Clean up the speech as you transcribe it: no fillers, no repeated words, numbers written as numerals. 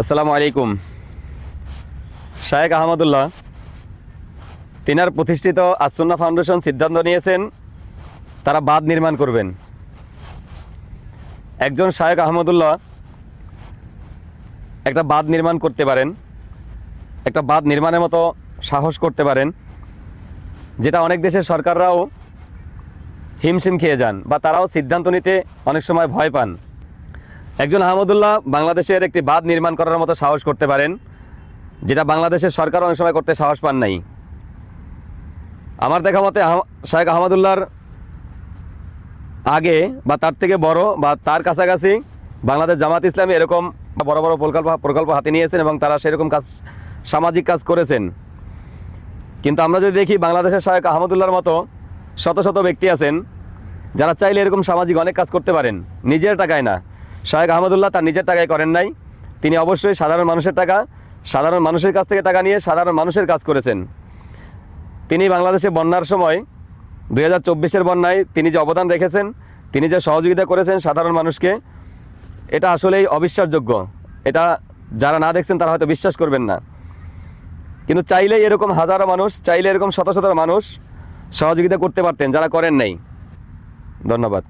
আসসালামু আলাইকুম। শায়েখ আহমদুল্লাহ তিনার প্রতিষ্ঠিত আসুন্নাহ ফাউন্ডেশন সিদ্ধান্ত নিয়েছেন তারা বাঁধ নির্মাণ করবেন। একজন শায়েখ আহমদুল্লাহ একটা বাঁধ নির্মাণ করতে পারেন, একটা বাঁধ নির্মাণের মতো সাহস করতে পারেন, যেটা অনেক দেশের সরকাররাও হিমশিম খেয়ে যান বা তারাও সিদ্ধান্ত নিতে অনেক সময় ভয় পান। একজন আহমদুল্লাহ বাংলাদেশের একটি বাঁধ নির্মাণ করার মতো সাহস করতে পারেন, যেটা বাংলাদেশের সরকার অনেক সময় করতে সাহস পান নাই। আমার দেখা মতে শায়েখ আহমদুল্লাহর আগে বা তার থেকে বড় বা তার কাছাকাছি বাংলাদেশ জামাত ইসলামী এরকম বড় বড় প্রকল্প হাতে নিয়েছেন এবং তারা সেরকম কাজ, সামাজিক কাজ করেছেন। কিন্তু আমরা যদি দেখি বাংলাদেশের শায়েখ আহমদুল্লাহর মতো শত শত ব্যক্তি আছেন যারা চাইলে এরকম সামাজিক অনেক কাজ করতে পারেন, নিজের টাকায় না। শায়েখ আহমদুল্লাহ তার নিজের টাকায় করেন নাই, তিনি অবশ্যই সাধারণ মানুষের টাকা, সাধারণ মানুষের কাছ থেকে টাকা নিয়ে সাধারণ মানুষের কাজ করেছেন। তিনি বাংলাদেশে বন্যার সময় 2024-এর বন্যায় তিনি যে অবদান রেখেছেন, তিনি যে সহযোগিতা করেছেন সাধারণ মানুষকে, এটা আসলেই অবিশ্বাসযোগ্য। এটা যারা না দেখছেন তারা হয়তো বিশ্বাস করবেন না। কিন্তু চাইলেই এরকম হাজারো মানুষ, চাইলে এরকম শত শত মানুষ সহযোগিতা করতে পারতেন, যারা করেন নাই। ধন্যবাদ।